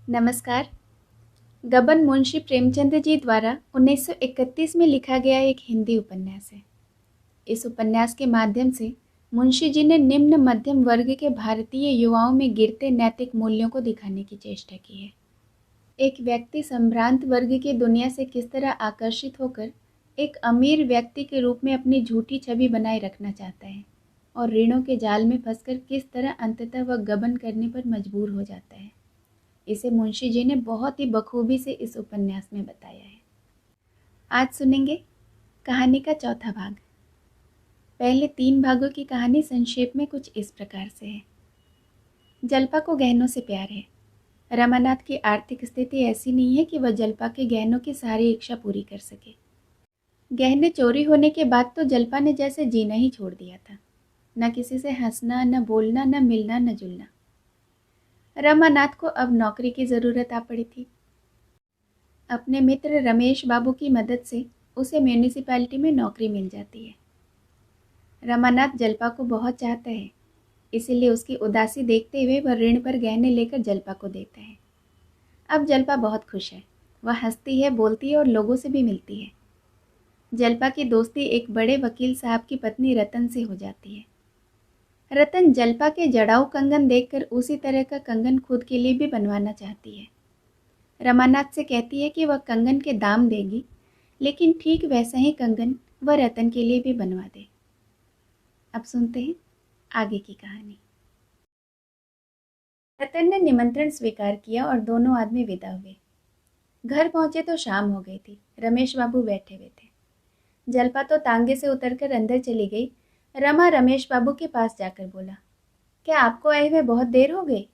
नमस्कार। गबन मुंशी प्रेमचंद जी द्वारा 1931 में लिखा गया एक हिंदी उपन्यास है। इस उपन्यास के माध्यम से मुंशी जी ने निम्न मध्यम वर्ग के भारतीय युवाओं में गिरते नैतिक मूल्यों को दिखाने की चेष्टा की है। एक व्यक्ति संभ्रांत वर्ग की दुनिया से किस तरह आकर्षित होकर एक अमीर व्यक्ति के रूप में अपनी झूठी छवि बनाए रखना चाहता है और ऋणों के जाल में फंसकर किस तरह अंततः वह गबन करने पर मजबूर हो जाता है, इसे मुंशी जी ने बहुत ही बखूबी से इस उपन्यास में बताया है। आज सुनेंगे कहानी का चौथा भाग। पहले 3 भागों की कहानी संक्षेप में कुछ इस प्रकार से है। जल्पा को गहनों से प्यार है। रमानाथ की आर्थिक स्थिति ऐसी नहीं है कि वह जल्पा के गहनों की सारी इच्छा पूरी कर सके। गहने चोरी होने के बाद तो जल्पा ने जैसे जीना ही छोड़ दिया था। न किसी से हंसना, न बोलना, न मिलना, न जुलना। रमानाथ को अब नौकरी की ज़रूरत आ पड़ी थी। अपने मित्र रमेश बाबू की मदद से उसे म्यूनिसिपैलिटी में नौकरी मिल जाती है। रमानाथ जल्पा को बहुत चाहता है, इसीलिए उसकी उदासी देखते हुए वह ऋण पर गहने लेकर जल्पा को देता है। अब जल्पा बहुत खुश है। वह हंसती है, बोलती है और लोगों से भी मिलती है। जल्पा की दोस्ती एक बड़े वकील साहब की पत्नी रतन से हो जाती है। रतन जल्पा के जड़ाऊ कंगन देखकर उसी तरह का कंगन खुद के लिए भी बनवाना चाहती है। रमानाथ से कहती है कि वह कंगन के दाम देगी, लेकिन ठीक वैसा ही कंगन वह रतन के लिए भी बनवा दे। अब सुनते हैं आगे की कहानी। रतन ने निमंत्रण स्वीकार किया और दोनों आदमी विदा हुए। घर पहुंचे तो शाम हो गई थी। रमेश बाबू बैठे हुए थे। जल्पा तो तांगे से उतरकर अंदर चली गई। रमा रमेश बाबू के पास जाकर बोला, क्या आपको आए हुए बहुत देर हो गई?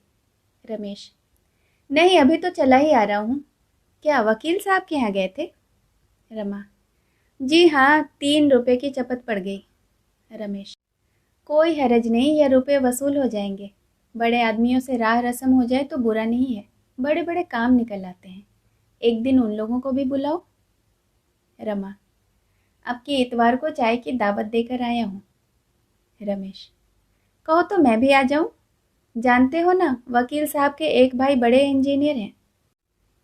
रमेश, नहीं, अभी तो चला ही आ रहा हूँ। क्या वकील साहब के यहाँ गए थे? रमा, जी हाँ, 3 रुपए की चपत पड़ गई। रमेश, कोई हरज नहीं, यह रुपए वसूल हो जाएंगे। बड़े आदमियों से राह रस्म हो जाए तो बुरा नहीं है। बड़े बड़े काम निकल आते हैं। एक दिन उन लोगों को भी बुलाओ। रमा, अब की इतवार को चाय की दावत देकर आया हूँ। रमेश, कहो तो मैं भी आ जाऊँ? जानते हो ना, वकील साहब के एक भाई बड़े इंजीनियर हैं।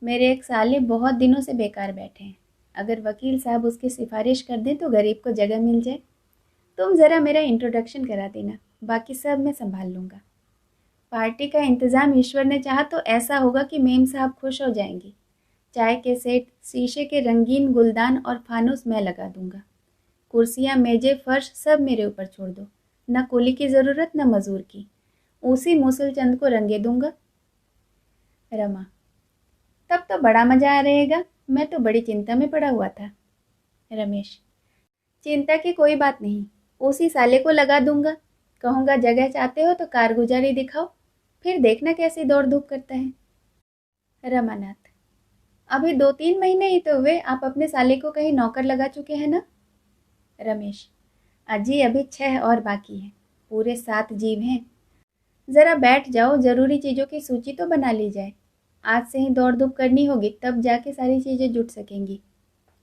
मेरे एक साले बहुत दिनों से बेकार बैठे हैं। अगर वकील साहब उसकी सिफारिश कर दें तो गरीब को जगह मिल जाए। तुम ज़रा मेरा इंट्रोडक्शन करा देना, बाकी सब मैं संभाल लूँगा। पार्टी का इंतज़ाम ईश्वर ने चाहा तो ऐसा होगा कि मेम साहब खुश हो जाएंगी। चाय के सेट, शीशे के रंगीन गुलदान और फानूस मैं लगा दूंगा। कुर्सियाँ, मेजें, फर्श सब मेरे ऊपर छोड़ दो। न कुली की ज़रूरत न मजूर की। उसी मूसल चंद को रंगे दूंगा। रमा, तब तो बड़ा मजा आ रहेगा। मैं तो बड़ी चिंता में पड़ा हुआ था। रमेश, चिंता की कोई बात नहीं, उसी साले को लगा दूंगा। कहूँगा जगह चाहते हो तो कारगुजारी दिखाओ, फिर देखना कैसी दौड़ धूप करता है। रमानाथ, अभी 2-3 महीने ही तो हुए, आप अपने साले को कहीं नौकर लगा चुके हैं ना? रमेश, अजी अभी 6 और बाकी हैं, पूरे 7 जीव हैं। ज़रा बैठ जाओ, ज़रूरी चीज़ों की सूची तो बना ली जाए। आज से ही दौड़ धूप करनी होगी, तब जाके सारी चीज़ें जुट सकेंगी।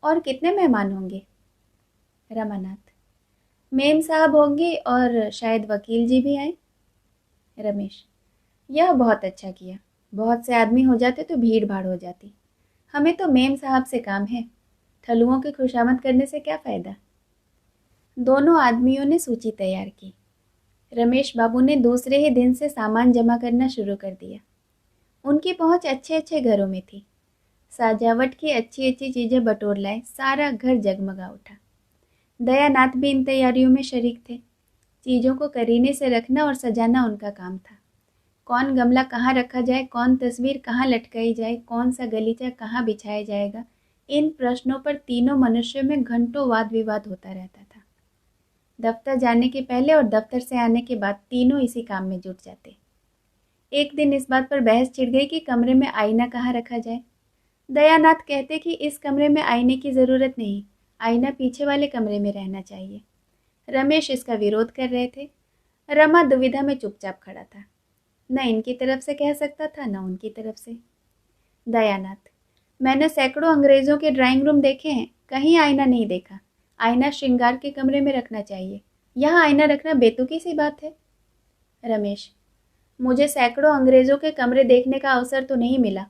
और कितने मेहमान होंगे? रमानाथ, मेम साहब होंगे और शायद वकील जी भी आए। रमेश, यह बहुत अच्छा किया। बहुत से आदमी हो जाते तो भीड़ भाड़ हो जाती। हमें तो मेम साहब से काम है, ठलुओं की खुशामद करने से क्या फ़ायदा। दोनों आदमियों ने सूची तैयार की। रमेश बाबू ने दूसरे ही दिन से सामान जमा करना शुरू कर दिया। उनकी पहुंच अच्छे अच्छे घरों में थी। सजावट की अच्छी अच्छी चीज़ें बटोर लाए। सारा घर जगमगा उठा। दयानाथ भी इन तैयारियों में शरीक थे। चीज़ों को करीने से रखना और सजाना उनका काम था। कौन गमला कहाँ रखा जाए, कौन तस्वीर कहाँ लटकाई जाए, कौन सा गलीचा कहाँ बिछाया जाएगा, इन प्रश्नों पर तीनों मनुष्यों में घंटों वाद विवाद होता रहता था। दफ्तर जाने के पहले और दफ्तर से आने के बाद तीनों इसी काम में जुट जाते। एक दिन इस बात पर बहस छिड़ गई कि कमरे में आईना कहाँ रखा जाए। दयानाथ कहते कि इस कमरे में आईने की ज़रूरत नहीं, आईना पीछे वाले कमरे में रहना चाहिए। रमेश इसका विरोध कर रहे थे। रमा दुविधा में चुपचाप खड़ा था। न इनकी तरफ से कह सकता था, न उनकी तरफ से। दयानाथ, मैंने सैकड़ों अंग्रेज़ों के ड्राइंग रूम देखे हैं, कहीं आईना नहीं देखा। आईना श्रृंगार के कमरे में रखना चाहिए, यहाँ आईना रखना बेतुकी सी बात है। रमेश, मुझे सैकड़ों अंग्रेज़ों के कमरे देखने का अवसर तो नहीं मिला,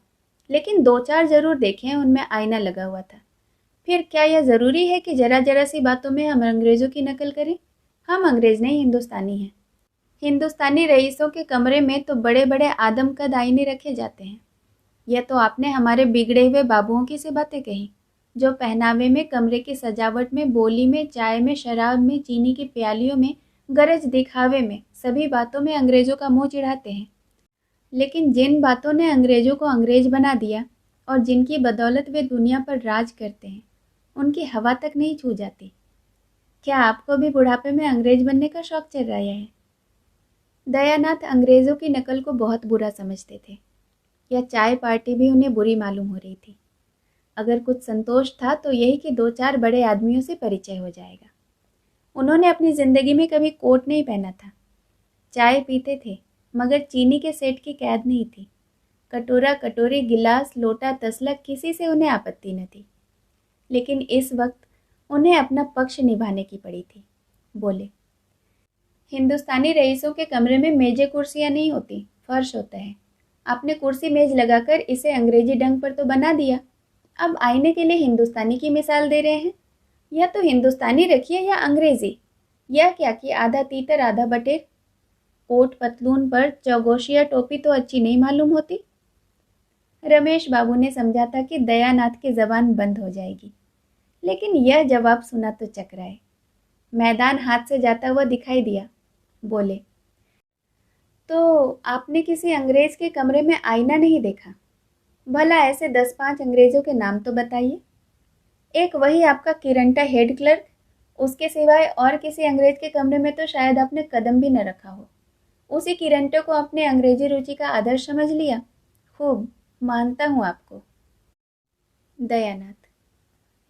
लेकिन 2-4 ज़रूर देखे हैं, उनमें आईना लगा हुआ था। फिर क्या यह ज़रूरी है कि ज़रा-ज़रा सी बातों में हम अंग्रेज़ों की नकल करें? हम अंग्रेज़ नहीं, हिंदुस्तानी हैं। हिंदुस्तानी रईसों के कमरे में तो बड़े-बड़े आदमकद आईने रखे जाते हैं। यह तो आपने हमारे बिगड़े हुए बाबुओं की सी बातें कही, जो पहनावे में, कमरे की सजावट में, बोली में, चाय में, शराब में, चीनी की प्यालियों में, गरज दिखावे में, सभी बातों में अंग्रेज़ों का मुँह चिढ़ाते हैं। लेकिन जिन बातों ने अंग्रेज़ों को अंग्रेज़ बना दिया और जिनकी बदौलत वे दुनिया पर राज करते हैं, उनकी हवा तक नहीं छू जाती। क्या आपको भी बुढ़ापे में अंग्रेज बनने का शौक चल रहा है? दयानाथ अंग्रेज़ों की नकल को बहुत बुरा समझते थे। यह चाय पार्टी भी उन्हें बुरी मालूम हो रही थी। अगर कुछ संतोष था तो यही कि 2-4 बड़े आदमियों से परिचय हो जाएगा। उन्होंने अपनी ज़िंदगी में कभी कोट नहीं पहना था। चाय पीते थे, मगर चीनी के सेठ की कैद नहीं थी। कटोरा, कटोरी, गिलास, लोटा, तसला, किसी से उन्हें आपत्ति न थी। लेकिन इस वक्त उन्हें अपना पक्ष निभाने की पड़ी थी। बोले, हिंदुस्तानी रईसों के कमरे में मेजें कुर्सियां नहीं होती, फर्श होता है। आपने कुर्सी मेज लगाकर इसे अंग्रेजी ढंग पर तो बना दिया, अब आईने के लिए हिंदुस्तानी की मिसाल दे रहे हैं। या तो हिंदुस्तानी रखिए या अंग्रेजी। या क्या कि आधा तीतर आधा बटेर। कोट पतलून पर चौगोशिया टोपी तो अच्छी नहीं मालूम होती। रमेश बाबू ने समझा था कि दयानाथ की जबान बंद हो जाएगी, लेकिन यह जवाब सुना तो चकराए। मैदान हाथ से जाता हुआ दिखाई दिया। बोले, तो आपने किसी अंग्रेज के कमरे में आईना नहीं देखा? भला ऐसे 10-5 अंग्रेजों के नाम तो बताइए। एक वही आपका किरंटा हेड क्लर्क, उसके सिवाय और किसी अंग्रेज के कमरे में तो शायद आपने कदम भी न रखा हो। उसी किरंटे को आपने अंग्रेजी रुचि का आदर्श समझ लिया। खूब, मानता हूँ आपको। दयानाथ,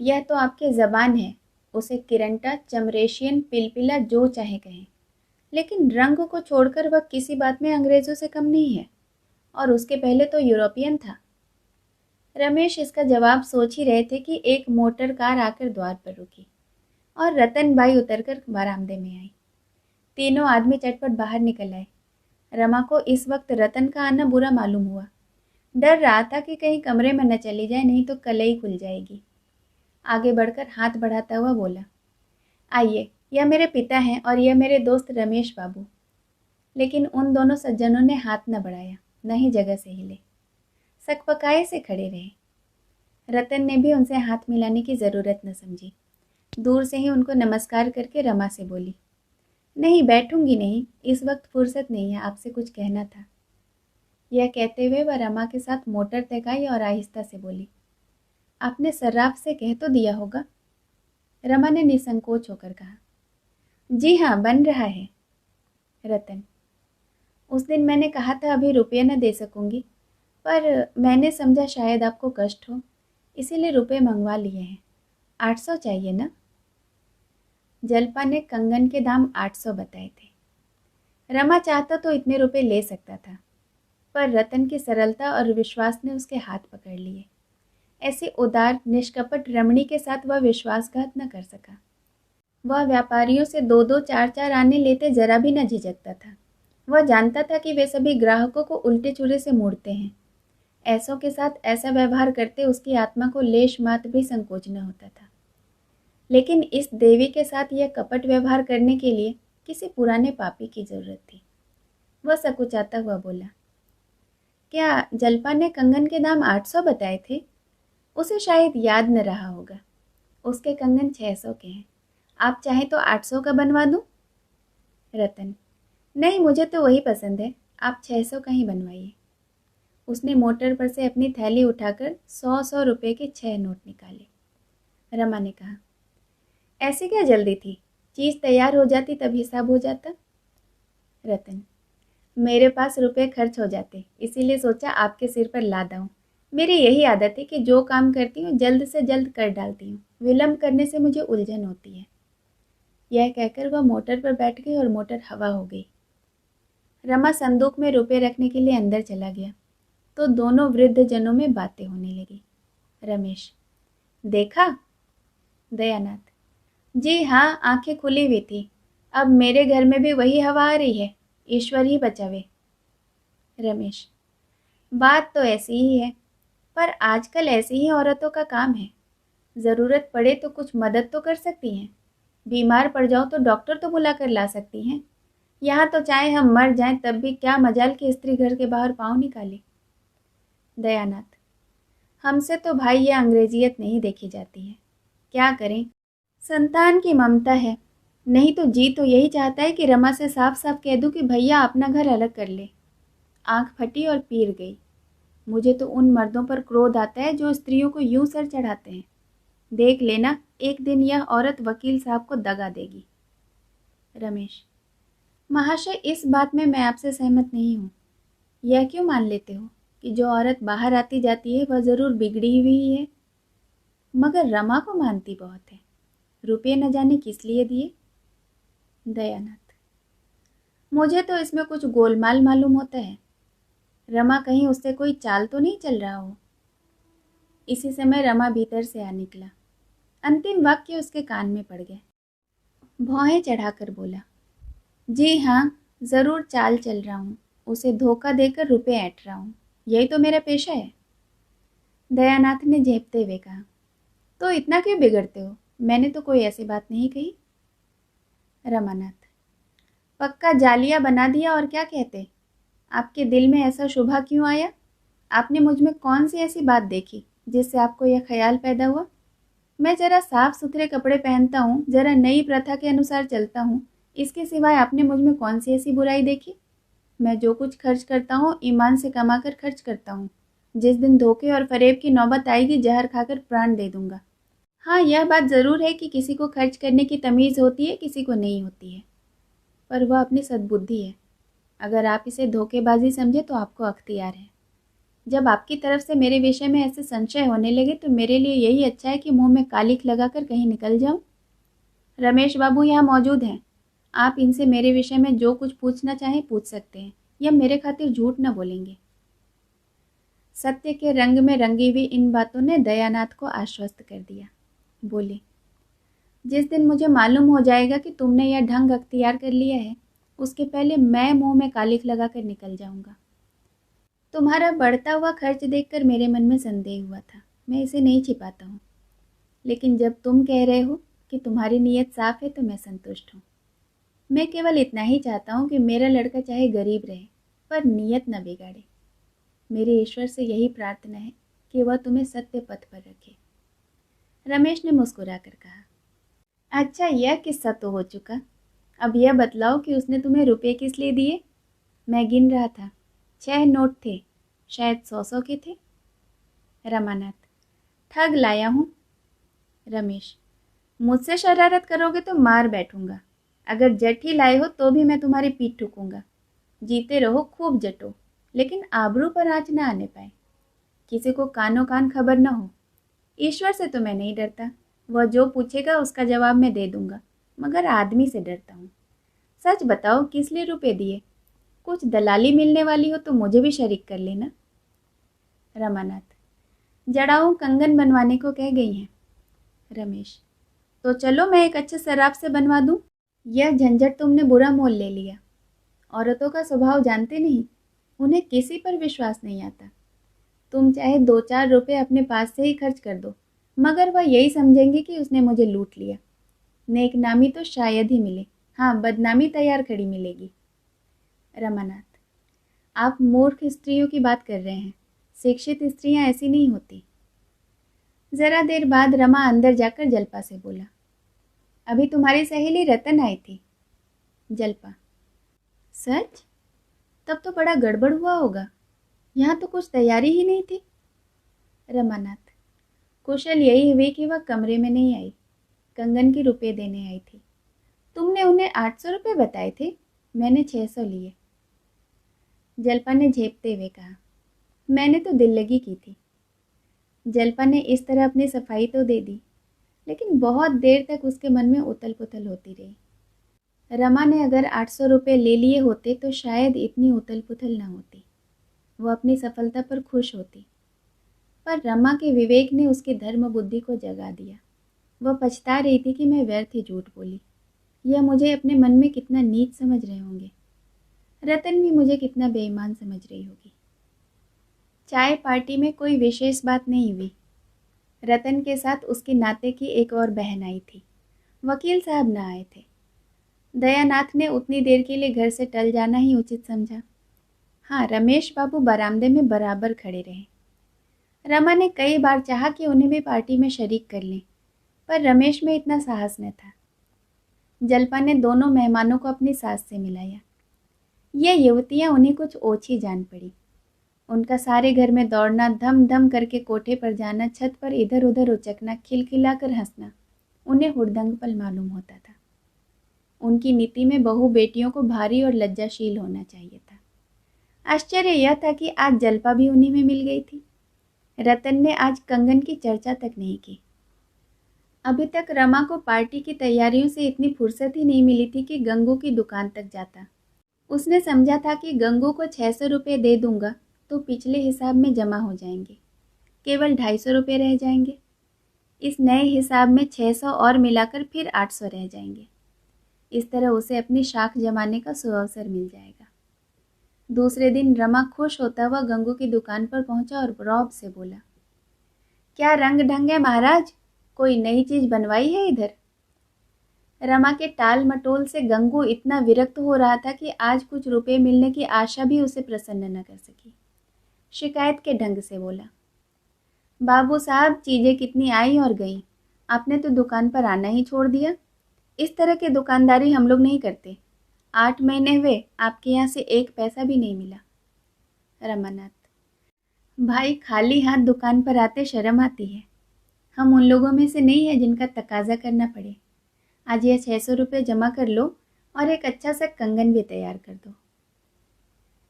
यह तो आपकी जबान है, उसे किरंटा, चमरेशियन, पिलपिला जो चाहे कहें, लेकिन रंग को छोड़कर वह किसी बात में अंग्रेजों से कम नहीं है, और उसके पहले तो यूरोपियन था। रमेश इसका जवाब सोच ही रहे थे कि एक मोटर कार आकर द्वार पर रुकी और रतन बाई उतरकर बरामदे में आई। तीनों आदमी चटपट बाहर निकल आए। रमा को इस वक्त रतन का आना बुरा मालूम हुआ। डर रहा था कि कहीं कमरे में न चली जाए, नहीं तो कलई खुल जाएगी। आगे बढ़कर हाथ बढ़ाता हुआ बोला, आइए, यह मेरे पिता हैं और यह मेरे दोस्त रमेश बाबू। लेकिन उन दोनों सज्जनों ने हाथ न बढ़ाया, न ही जगह से हिले। सकपकाए से खड़े रहे। रतन ने भी उनसे हाथ मिलाने की ज़रूरत न समझी। दूर से ही उनको नमस्कार करके रमा से बोली, नहीं, बैठूंगी नहीं, इस वक्त फुर्सत नहीं है, आपसे कुछ कहना था। यह कहते हुए वह रमा के साथ मोटर तक आई और आहिस्ता से बोली, आपने सर्राफ से कह तो दिया होगा? रमा ने निसंकोच होकर कहा, जी हाँ, बन रहा है। रतन, उस दिन मैंने कहा था अभी रुपये न दे सकूंगी, पर मैंने समझा शायद आपको कष्ट हो, इसीलिए रुपये मंगवा लिए हैं। 800 चाहिए ना? जलपा ने कंगन के दाम 800 बताए थे। रमा चाहता तो इतने रुपए ले सकता था, पर रतन की सरलता और विश्वास ने उसके हाथ पकड़ लिए। ऐसे उदार निष्कपट रमणी के साथ वह विश्वासघात न कर सका। वह व्यापारियों से 2-2, 4-4 आने लेते जरा भी न झिझकता था। वह जानता था कि वे सभी ग्राहकों को उल्टे चूल्हे से मोड़ते हैं। ऐसों के साथ ऐसा व्यवहार करते उसकी आत्मा को लेश मात्र भी संकोच न होता था। लेकिन इस देवी के साथ यह कपट व्यवहार करने के लिए किसी पुराने पापी की जरूरत थी। वह सकुचाता हुआ बोला, क्या जलपा ने कंगन के दाम 800 बताए थे? उसे शायद याद न रहा होगा। उसके कंगन 600 के हैं। आप चाहें तो 800 का बनवा दूं? रतन, नहीं, मुझे तो वही पसंद है, आप 600 का ही बनवाइए। उसने मोटर पर से अपनी थैली उठाकर 100-100 रुपए के 6 नोट निकाले। रमा ने कहा, ऐसी क्या जल्दी थी? चीज़ तैयार हो जाती तब हिसाब हो जाता। रतन, मेरे पास रुपए खर्च हो जाते, इसीलिए सोचा आपके सिर पर लाद आऊं। मेरी यही आदत है कि जो काम करती हूँ जल्द से जल्द कर डालती हूँ। विलम्ब करने से मुझे उलझन होती है। यह कहकर वह मोटर पर बैठ गई और मोटर हवा हो गई। रमा संदूक में रुपए रखने के लिए अंदर चला गया तो दोनों वृद्ध जनों में बातें होने लगी। रमेश, देखा? दयानाथ, जी हाँ, आंखें खुली हुई थी। अब मेरे घर में भी वही हवा आ रही है, ईश्वर ही बचावे। रमेश, बात तो ऐसी ही है, पर आजकल ऐसी ही औरतों का काम है। ज़रूरत पड़े तो कुछ मदद तो कर सकती हैं। बीमार पड़ जाओ तो डॉक्टर तो बुला कर ला सकती हैं। यहाँ तो चाहे हम मर जाएं तब भी क्या मजाल कि स्त्री घर के बाहर पाँव निकाले। दयानाथ, हमसे तो भाई ये अंग्रेजियत नहीं देखी जाती है। क्या करें, संतान की ममता है। नहीं तो जी तो यही चाहता है कि रमा से साफ साफ कह दूं कि भैया अपना घर अलग कर ले। आंख फटी और पीर गई। मुझे तो उन मर्दों पर क्रोध आता है जो स्त्रियों को यूं सर चढ़ाते हैं। देख लेना, एक दिन यह औरत वकील साहब को दगा देगी। रमेश, महाशय, इस बात में मैं आपसे सहमत नहीं हूँ। यह क्यों मान लेते हो कि जो औरत बाहर आती जाती है वह जरूर बिगड़ी हुई ही है? मगर रमा को मानती बहुत है। रुपये न जाने किस लिए दिए। दयानाथ, मुझे तो इसमें कुछ गोलमाल मालूम होता है। रमा कहीं उससे कोई चाल तो नहीं चल रहा हो। इसी समय रमा भीतर से आ निकला। अंतिम वाक्य उसके कान में पड़ गए। भौहें चढ़ाकर बोला, जी हाँ, ज़रूर चाल चल रहा हूँ। उसे धोखा देकर रुपए ऐंठ रहा हूँ। यही तो मेरा पेशा है। दयानाथ ने झेपते हुए कहा, तो इतना क्यों बिगड़ते हो? मैंने तो कोई ऐसी बात नहीं कही। रमानाथ, पक्का जालिया बना दिया और क्या कहते? आपके दिल में ऐसा शुभा क्यों आया? आपने मुझ में कौन सी ऐसी बात देखी जिससे आपको यह ख्याल पैदा हुआ? मैं जरा साफ सुथरे कपड़े पहनता हूँ, जरा नई प्रथा के अनुसार चलता हूँ। इसके सिवाय आपने मुझ में कौन सी ऐसी बुराई देखी? मैं जो कुछ खर्च करता हूँ ईमान से कमा कर खर्च करता हूँ। जिस दिन धोखे और फरेब की नौबत आएगी जहर खाकर प्राण दे दूंगा। हाँ, यह बात ज़रूर है कि किसी को खर्च करने की तमीज़ होती है, किसी को नहीं होती है। पर वह अपनी सद्बुद्धि है। अगर आप इसे धोखेबाजी समझे तो आपको अख्तियार है। जब आपकी तरफ से मेरे विषय में ऐसे संशय होने लगे तो मेरे लिए यही अच्छा है कि मुंह में कालिख लगाकर कहीं निकल जाऊं। रमेश बाबू यहाँ मौजूद हैं। आप इनसे मेरे विषय में जो कुछ पूछना चाहें पूछ सकते हैं। यह मेरे खातिर झूठ न बोलेंगे। सत्य के रंग में रंगी हुई इन बातों ने दयानाथ को आश्वस्त कर दिया। बोले, जिस दिन मुझे मालूम हो जाएगा कि तुमने यह ढंग अख्तियार कर लिया है, उसके पहले मैं मुंह में कालिख लगाकर निकल जाऊंगा। तुम्हारा बढ़ता हुआ खर्च देखकर मेरे मन में संदेह हुआ था। मैं इसे नहीं छिपाता हूँ। लेकिन जब तुम कह रहे हो कि तुम्हारी नीयत साफ है तो मैं संतुष्ट हूँ। मैं केवल इतना ही चाहता हूँ कि मेरा लड़का चाहे गरीब रहे पर नीयत न बिगाड़े। मेरे ईश्वर से यही प्रार्थना है कि वह तुम्हें सत्य पथ पर रखे। रमेश ने मुस्कुरा कर कहा, अच्छा, यह किस्सा तो हो चुका। अब यह बतलाओ कि उसने तुम्हें रुपये किस लिए दिए? मैं गिन रहा था। 6 नोट थे, शायद 100-100 के थे। रमानाथ, ठग लाया हूँ। रमेश, मुझसे शरारत करोगे तो मार बैठूंगा। अगर जट ही लाए हो तो भी मैं तुम्हारी पीठ ठुकूंगा। जीते रहो, खूब जटो, लेकिन आबरू पर आँच न आने पाए। किसी को कानो कान खबर न हो। ईश्वर से तो मैं नहीं डरता। वह जो पूछेगा उसका जवाब मैं दे दूंगा, मगर आदमी से डरता हूँ। सच बताओ, किस लिए रुपए दिए? कुछ दलाली मिलने वाली हो तो मुझे भी शरीक कर लेना। रमानाथ, जड़ाऊ कंगन बनवाने को कह गई हैं। रमेश, तो चलो मैं एक अच्छे शराब से बनवा दूं। यह झंझट तुमने बुरा मोल ले लिया। औरतों का स्वभाव जानते नहीं, उन्हें किसी पर विश्वास नहीं आता। तुम चाहे 2-4 रुपए अपने पास से ही खर्च कर दो, मगर वह यही समझेंगे कि उसने मुझे लूट लिया। नेक नामी तो शायद ही मिले, हाँ, बदनामी तैयार खड़ी मिलेगी। रमानाथ, आप मूर्ख स्त्रियों की बात कर रहे हैं। शिक्षित स्त्रियां ऐसी नहीं होती। जरा देर बाद रमा अंदर जाकर जल्पा से बोला, अभी तुम्हारी सहेली रतन आई थी। जल्पा, सच? तब तो बड़ा गड़बड़ हुआ होगा। यहाँ तो कुछ तैयारी ही नहीं थी। रमानाथ, कुशल यही हुई कि वह कमरे में नहीं आई। कंगन के रुपए देने आई थी। तुमने उन्हें 800 रुपये बताए थे, मैंने 600 लिए। जल्पा ने झेपते हुए कहा, मैंने तो दिल लगी की थी। जल्पा ने इस तरह अपनी सफाई तो दे दी, लेकिन बहुत देर तक उसके मन में उथल पुथल होती रही। रमा ने अगर 800 रुपये ले लिए होते तो शायद इतनी उथल पुथल न होती। वह अपनी सफलता पर खुश होती। पर रमा के विवेक ने उसकी धर्म बुद्धि को जगा दिया। वह पछता रही थी कि मैं व्यर्थ ही झूठ बोली। यह मुझे अपने मन में कितना नीच समझ रहे होंगे। रतन भी मुझे कितना बेईमान समझ रही होगी। चाय पार्टी में कोई विशेष बात नहीं हुई। रतन के साथ उसके नाते की एक और बहन आई थी। वकील साहब न आए थे। दयानाथ ने उतनी देर के लिए घर से टल जाना ही उचित समझा। हाँ, रमेश बाबू बरामदे में बराबर खड़े रहे। रमा ने कई बार चाहा कि उन्हें भी पार्टी में शरीक कर लें, पर रमेश में इतना साहस न था। जल्पा ने दोनों मेहमानों को अपनी सास से मिलाया। ये युवतियां उन्हें कुछ ओछी जान पड़ी। उनका सारे घर में दौड़ना, धम धम करके कोठे पर जाना, छत पर इधर उधर उचकना, खिलखिलाकर हंसना उन्हें हुड़दंग पल मालूम होता था। उनकी नीति में बहू बेटियों को भारी और लज्जाशील होना चाहिए था। आश्चर्य यह था कि आज जल्पा भी उन्हीं में मिल गई थी। रतन ने आज कंगन की चर्चा तक नहीं की। अभी तक रमा को पार्टी की तैयारियों से इतनी फुर्सत ही नहीं मिली थी कि गंगू की दुकान तक जाता। उसने समझा था कि गंगू को 600 रुपये दे दूंगा तो पिछले हिसाब में जमा हो जाएंगे, केवल 250 रुपये रह जाएंगे। इस नए हिसाब में 600 और मिलाकर फिर 800 रह जाएंगे। इस तरह उसे अपनी शाख जमाने का सुअवसर मिल जाएगा। दूसरे दिन रमा खुश होता हुआ गंगू की दुकान पर पहुंचा और रौब से बोला, क्या रंग ढंग है महाराज, कोई नई चीज बनवाई है इधर? रमा के टाल मटोल से गंगू इतना विरक्त हो रहा था कि आज कुछ रुपए मिलने की आशा भी उसे प्रसन्न न कर सकी। शिकायत के ढंग से बोला, बाबू साहब, चीजें कितनी आई और गई, आपने तो दुकान पर आना ही छोड़ दिया। इस तरह की दुकानदारी हम लोग नहीं करते। 8 महीने हुए आपके यहाँ से 1 पैसा भी नहीं मिला। रमानाथ, भाई, खाली हाथ दुकान पर आते शर्म आती है। हम उन लोगों में से नहीं है जिनका तकाजा करना पड़े। आज यह 600 रुपये जमा कर लो और एक अच्छा सा कंगन भी तैयार कर दो।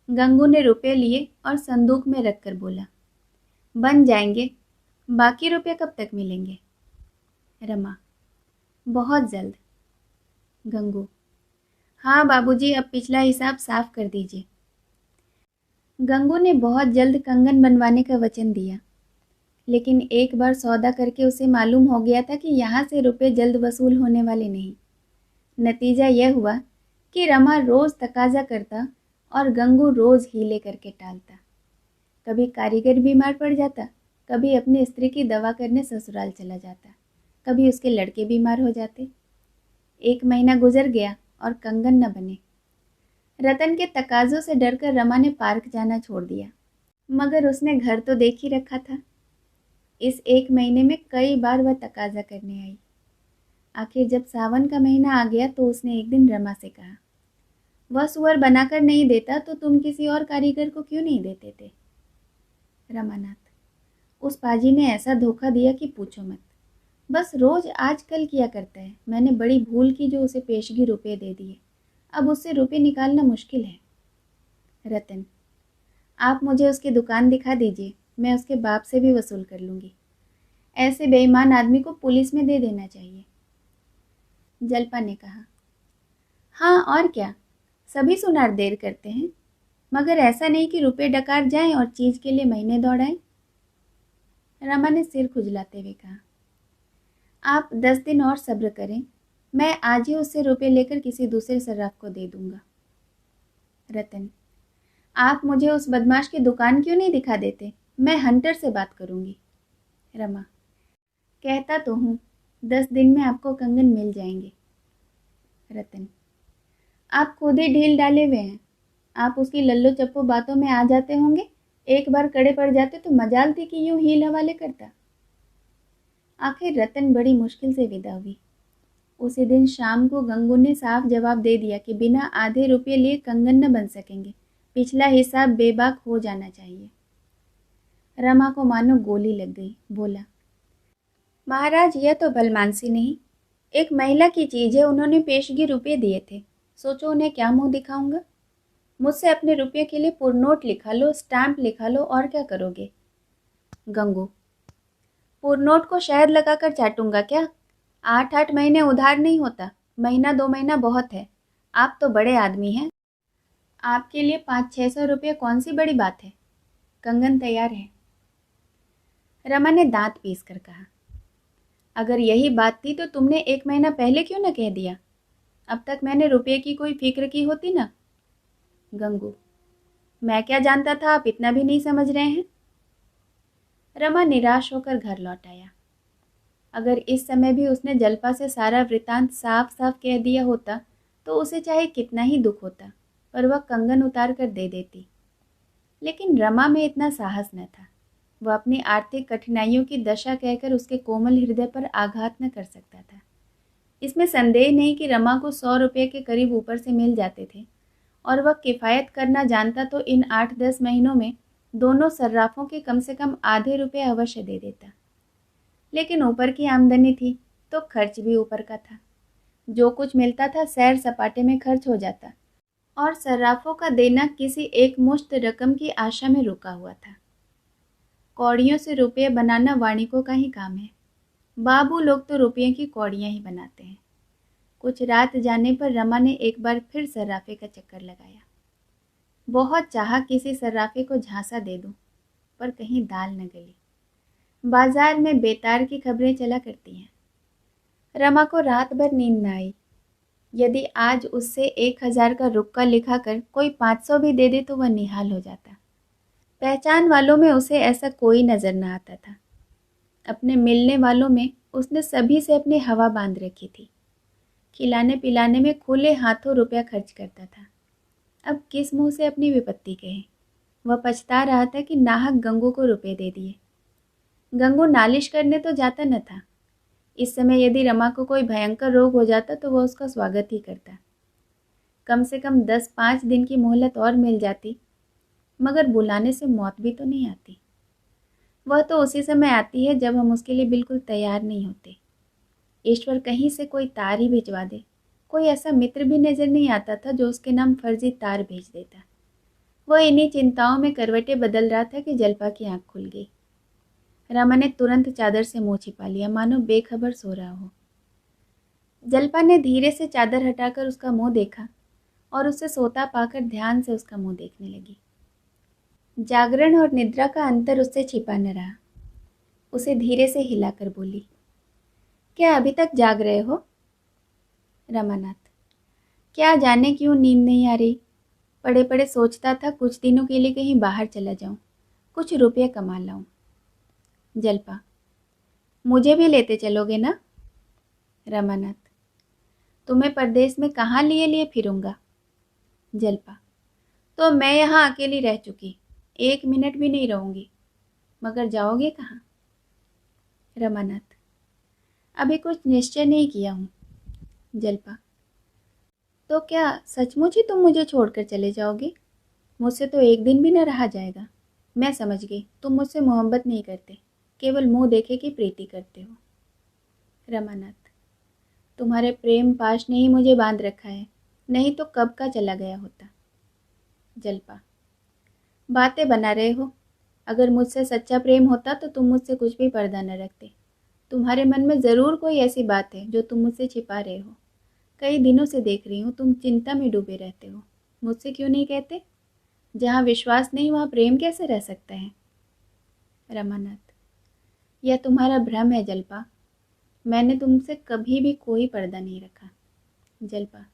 गंगू ने रुपए लिए और संदूक में रखकर बोला, बन जाएंगे, बाकी रुपये कब तक मिलेंगे? रमा, बहुत जल्द। गंगू, हाँ बाबूजी, अब पिछला हिसाब साफ कर दीजिए। गंगू ने बहुत जल्द कंगन बनवाने का वचन दिया, लेकिन एक बार सौदा करके उसे मालूम हो गया था कि यहाँ से रुपए जल्द वसूल होने वाले नहीं। नतीजा यह हुआ कि रमा रोज तकाजा करता और गंगू रोज हीले करके टालता। कभी कारीगर बीमार पड़ जाता, कभी अपनी स्त्री की दवा करने ससुराल चला जाता, कभी उसके लड़के बीमार हो जाते। 1 महीना गुजर गया और कंगन न बने। रतन के तकाजों से डरकर रमा ने पार्क जाना छोड़ दिया, मगर उसने घर तो देख ही रखा था। इस 1 महीने में कई बार वह तकाजा करने आई। आखिर जब सावन का महीना आ गया तो उसने एक दिन रमा से कहा, वह सुअर बनाकर नहीं देता तो तुम किसी और कारीगर को क्यों नहीं देते थे? रमानाथ, उस पाजी ने ऐसा धोखा दिया कि पूछो मत। बस रोज आजकल किया करता है। मैंने बड़ी भूल की जो उसे पेशगी रुपए दे दिए। अब उससे रुपए निकालना मुश्किल है। रतन, आप मुझे उसकी दुकान दिखा दीजिए, मैं उसके बाप से भी वसूल कर लूँगी। ऐसे बेईमान आदमी को पुलिस में दे देना चाहिए। जल्पा ने कहा, हाँ और क्या, सभी सुनार देर करते हैं, मगर ऐसा नहीं कि रुपए डकार जाएं और चीज के लिए महीने दौड़ाएं। रमा ने सिर खुजलाते हुए कहा, आप 10 दिन और सब्र करें, मैं आज ही उससे रुपए लेकर किसी दूसरे सर्राफ को दे दूंगा। रतन, आप मुझे उस बदमाश की दुकान क्यों नहीं दिखा देते? मैं हंटर से बात करूंगी। रमा, कहता तो हूँ 10 दिन में आपको कंगन मिल जाएंगे। रतन, आप खुद ही ढील डाले हुए हैं। आप उसकी लल्लो चप्पो बातों में आ जाते होंगे। एक बार कड़े पड़ जाते तो मजाल थी कि यूं हील हवाले करता। आखिर रतन बड़ी मुश्किल से विदा हुई। उसी दिन शाम को गंगू ने साफ जवाब दे दिया कि बिना आधे रुपये लिए कंगन न बन सकेंगे, पिछला हिसाब बेबाक हो जाना चाहिए। रमा को मानो गोली लग गई। बोला, महाराज, यह तो भलमानसी नहीं, एक महिला की चीज है। उन्होंने पेशगी रुपये दिए थे, सोचो उन्हें क्या मुंह दिखाऊंगा। मुझसे अपने रुपये के लिए पुरनोट लिखा लो, स्टैंप लिखा लो, और क्या करोगे? गंगू, पुरनोट को शहद लगाकर चाटूंगा क्या? 8-8 महीने उधार नहीं होता, महीना 2 महीना बहुत है। आप तो बड़े आदमी हैं, आपके लिए 500-600 रुपये कौन सी बड़ी बात है। कंगन तैयार है। रमा ने दांत पीस कर कहा, अगर यही बात थी तो तुमने 1 महीना पहले क्यों न कह दिया? अब तक मैंने रुपये की कोई फिक्र की होती ना। गंगू, मैं क्या जानता था आप इतना भी नहीं समझ रहे हैं। रमा निराश होकर घर लौट आया। अगर इस समय भी उसने जल्पा से सारा वृतांत साफ साफ कह दिया होता तो उसे चाहे कितना ही दुख होता, पर वह कंगन उतार कर दे देती। लेकिन रमा में इतना साहस न था। वह अपनी आर्थिक कठिनाइयों की दशा कहकर उसके कोमल हृदय पर आघात न कर सकता था। इसमें संदेह नहीं कि रमा को 100 रुपये के करीब ऊपर से मिल जाते थे और वह किफ़ायत करना जानता तो इन 8-10 महीनों में दोनों सर्राफों के कम से कम आधे रुपये अवश्य दे देता। लेकिन ऊपर की आमदनी थी तो खर्च भी ऊपर का था। जो कुछ मिलता था सैर सपाटे में खर्च हो जाता और सर्राफों का देना किसी एक मुश्त रकम की आशा में रुका हुआ था। कौड़ियों से रुपये बनाना वाणिकों का ही काम है। बाबू लोग तो रुपये की कौड़ियाँ ही बनाते हैं। कुछ रात जाने पर रमा ने एक बार फिर सर्राफे का चक्कर लगाया। बहुत चाहा किसी सर्राफे को झांसा दे दूं, पर कहीं दाल न गली। बाजार में बेतार की खबरें चला करती हैं। रमा को रात भर नींद न आई। यदि आज उससे 1000 का रुक्का लिखाकर कोई 500 भी दे दे तो वह निहाल हो जाता। पहचान वालों में उसे ऐसा कोई नजर न आता था। अपने मिलने वालों में उसने सभी से अपनी हवा बांध रखी थी। खिलाने पिलाने में खुले हाथों रुपया खर्च करता था। अब किस मुंह से अपनी विपत्ति कहे। वह पछता रहा था कि नाहक गंगू को रुपए दे दिए। गंगू नालिश करने तो जाता न था। इस समय यदि रमा को कोई भयंकर रोग हो जाता तो वह उसका स्वागत ही करता। कम से कम 10-5 दिन की मोहलत और मिल जाती, मगर बुलाने से मौत भी तो नहीं आती। वह तो उसी समय आती है जब हम उसके लिए बिल्कुल तैयार नहीं होते। ईश्वर कहीं से कोई तार ही भिजवा दे। कोई ऐसा मित्र भी नजर नहीं आता था जो उसके नाम फर्जी तार भेज देता। वह इन्हीं चिंताओं में करवटें बदल रहा था कि जल्पा की आंख खुल गई। रमा ने तुरंत चादर से मुंह छिपा लिया, मानो बेखबर सो रहा हो। जल्पा ने धीरे से चादर हटाकर उसका मुंह देखा और उसे सोता पाकर ध्यान से उसका मुंह देखने लगी। जागरण और निद्रा का अंतर उससे छिपा न रहा। उसे धीरे से हिलाकर बोली, क्या अभी तक जाग रहे हो? रमानाथ, क्या जाने क्यों नींद नहीं आ रही। पड़े पड़े सोचता था कुछ दिनों के लिए कहीं बाहर चला जाऊं, कुछ रुपये कमा लाऊं। जल्पा, मुझे भी लेते चलोगे ना? रमानाथ, तुम्हें परदेश में कहाँ लिए लिए फिरूंगा? जल्पा, तो मैं यहाँ अकेली रह चुकी, 1 मिनट भी नहीं रहूंगी, मगर जाओगे कहाँ? रमानाथ, अभी कुछ निश्चय नहीं किया हूँ। जल्पा, तो क्या सचमुच ही तुम मुझे छोड़कर चले जाओगे? मुझसे तो 1 दिन भी न रहा जाएगा। मैं समझ गई, तुम मुझसे मोहब्बत नहीं करते, केवल मुंह देखे की प्रीति करते हो। रमानाथ, तुम्हारे प्रेम पाश ने ही मुझे बांध रखा है, नहीं तो कब का चला गया होता। जल्पा, बातें बना रहे हो। अगर मुझसे सच्चा प्रेम होता तो तुम मुझसे कुछ भी पर्दा न रखते। तुम्हारे मन में ज़रूर कोई ऐसी बात है जो तुम मुझसे छिपा रहे हो। कई दिनों से देख रही हूँ तुम चिंता में डूबे रहते हो। मुझसे क्यों नहीं कहते? जहाँ विश्वास नहीं वहाँ प्रेम कैसे रह सकता है? रमानाथ, यह तुम्हारा भ्रम है जल्पा। मैंने तुमसे कभी भी कोई पर्दा नहीं रखा। जल्पा,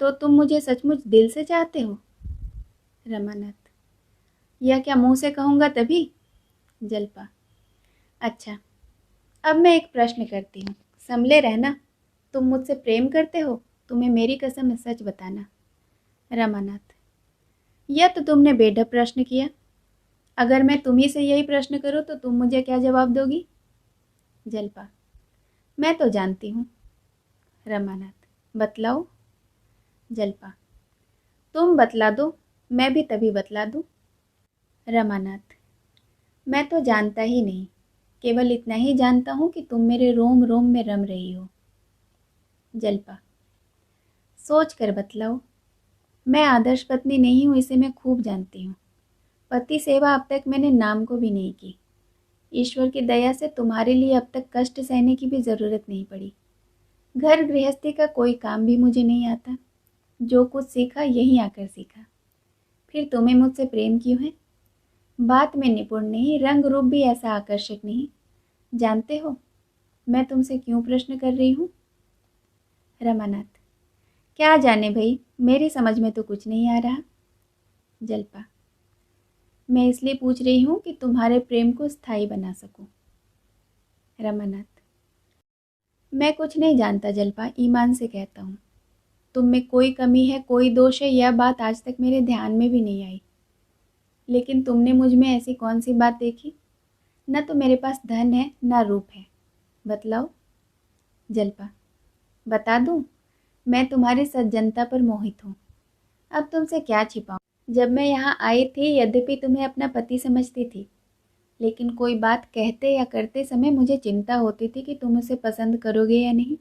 तो तुम मुझे सचमुच दिल से चाहते हो? रमानाथ, यह क्या मुंह से कहूँगा तभी? जल्पा, अच्छा, अब मैं एक प्रश्न करती हूँ, संभले रहना। तुम मुझसे प्रेम करते हो? तुम्हें मेरी कसम है, सच बताना। रमानाथ, यह तो तुमने बेढप प्रश्न किया। अगर मैं तुम्ही से यही प्रश्न करूँ तो तुम मुझे क्या जवाब दोगी? जल्पा, मैं तो जानती हूँ। रमानाथ, बतलाओ। जल्पा, तुम बतला दो, मैं भी तभी बतला दूँ। रमानाथ, मैं तो जानता ही नहीं, केवल इतना ही जानता हूँ कि तुम मेरे रोम रोम में रम रही हो। जल्पा, सोच कर बतलाओ। मैं आदर्श पत्नी नहीं हूँ, इसे मैं खूब जानती हूँ। पति सेवा अब तक मैंने नाम को भी नहीं की। ईश्वर की दया से तुम्हारे लिए अब तक कष्ट सहने की भी ज़रूरत नहीं पड़ी। घर गृहस्थी का कोई काम भी मुझे नहीं आता। जो कुछ सीखा यहीं आकर सीखा। फिर तुम्हें मुझसे प्रेम क्यों है? बात में निपुण नहीं, रंग रूप भी ऐसा आकर्षक नहीं। जानते हो मैं तुमसे क्यों प्रश्न कर रही हूँ? रमानाथ, क्या जाने भाई, मेरी समझ में तो कुछ नहीं आ रहा। जल्पा, मैं इसलिए पूछ रही हूँ कि तुम्हारे प्रेम को स्थायी बना सकूं। रमानाथ, मैं कुछ नहीं जानता जल्पा, ईमान से कहता हूँ। तुम में कोई कमी है, कोई दोष है, यह बात आज तक मेरे ध्यान में भी नहीं आई। लेकिन तुमने मुझ में ऐसी कौन सी बात देखी? न तो मेरे पास धन है, न रूप है। बतलाओ। जल्पा, बता दूं? मैं तुम्हारी सज्जनता पर मोहित हूँ। अब तुमसे क्या छिपाऊं? जब मैं यहाँ आई थी, यद्यपि तुम्हें अपना पति समझती थी, लेकिन कोई बात कहते या करते समय मुझे चिंता होती थी कि तुम उसे पसंद करोगे या नहीं।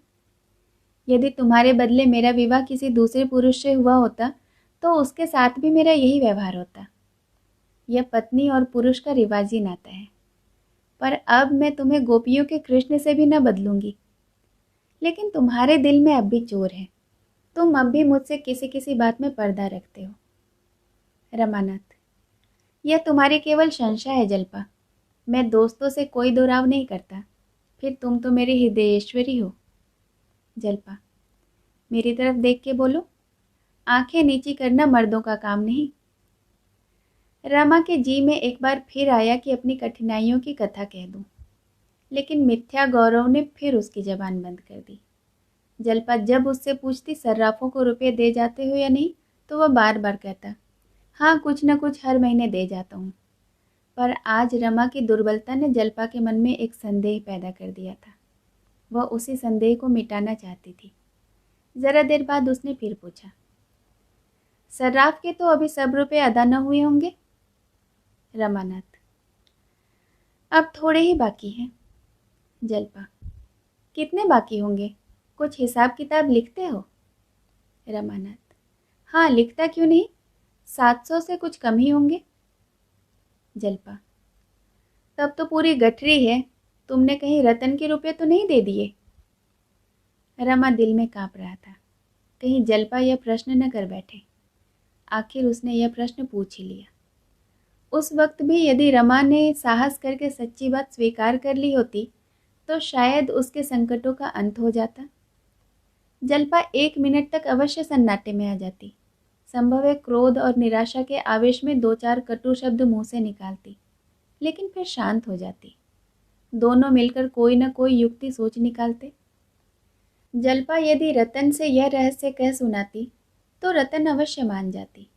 यदि तुम्हारे बदले मेरा विवाह किसी दूसरे पुरुष से हुआ होता तो उसके साथ भी मेरा यही व्यवहार होता। यह पत्नी और पुरुष का रिवाजी नाता है। पर अब मैं तुम्हें गोपियों के कृष्ण से भी न बदलूंगी। लेकिन तुम्हारे दिल में अब भी चोर है। तुम अब भी मुझसे किसी किसी बात में पर्दा रखते हो। रमानाथ, यह तुम्हारी केवल शंका है जल्पा। मैं दोस्तों से कोई दुराव नहीं करता। फिर तुम तो मेरी हृदयेश्वरी हो। जल्पा, मेरी तरफ देख के बोलो। आंखें नीची करना मर्दों का काम नहीं। रमा के जी में एक बार फिर आया कि अपनी कठिनाइयों की कथा कह दूं, लेकिन मिथ्या गौरव ने फिर उसकी जबान बंद कर दी। जल्पा जब उससे पूछती सर्राफों को रुपये दे जाते हो या नहीं, तो वह बार बार कहता, हाँ कुछ न कुछ हर महीने दे जाता हूँ। पर आज रमा की दुर्बलता ने जल्पा के मन में एक संदेह पैदा कर दिया था। वह उसी संदेह को मिटाना चाहती थी। जरा देर बाद उसने फिर पूछा, सर्राफ के तो अभी सब रुपए अदा न हुए होंगे? रमानाथ, अब थोड़े ही बाकी हैं। जल्पा, कितने बाकी होंगे? कुछ हिसाब किताब लिखते हो? रमानाथ, हाँ लिखता क्यों नहीं, 700 से कुछ कम ही होंगे। जल्पा, तब तो पूरी गठरी है। तुमने कहीं रतन के रुपए तो नहीं दे दिए? रमा दिल में कांप रहा था, कहीं जल्पा यह प्रश्न न कर बैठे। आखिर उसने यह प्रश्न पूछ ही लिया। उस वक्त भी यदि रमा ने साहस करके सच्ची बात स्वीकार कर ली होती तो शायद उसके संकटों का अंत हो जाता। जल्पा 1 मिनट तक अवश्य सन्नाटे में आ जाती। संभव है क्रोध और निराशा के आवेश में 2-4 कटु शब्द मुंह से निकालती, लेकिन फिर शांत हो जाती। दोनों मिलकर कोई न कोई युक्ति सोच निकालते। जल्पा यदि रतन से यह रहस्य कह सुनाती तो रतन अवश्य मान जाती।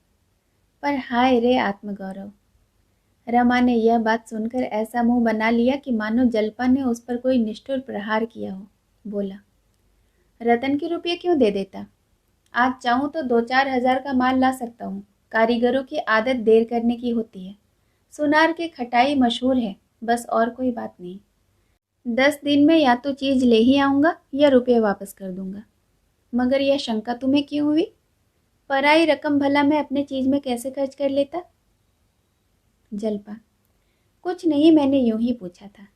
पर हाय रे आत्मगौरव! रमा ने यह बात सुनकर ऐसा मुंह बना लिया कि मानो जल्पा ने उस पर कोई निष्ठुर प्रहार किया हो। बोला, रतन के रुपये क्यों दे देता? आज चाहूं तो 2-4 हजार का माल ला सकता हूँ। कारीगरों की आदत देर करने की होती है। सुनार की खटाई मशहूर है, बस और कोई बात नहीं। 10 दिन में या तो चीज ले ही आऊंगा या रुपये वापस कर दूंगा। मगर यह शंका तुम्हें क्यों हुई? पराई रकम भला मैं अपने चीज में कैसे खर्च कर लेता? जल्पा, कुछ नहीं, मैंने यूं ही पूछा था।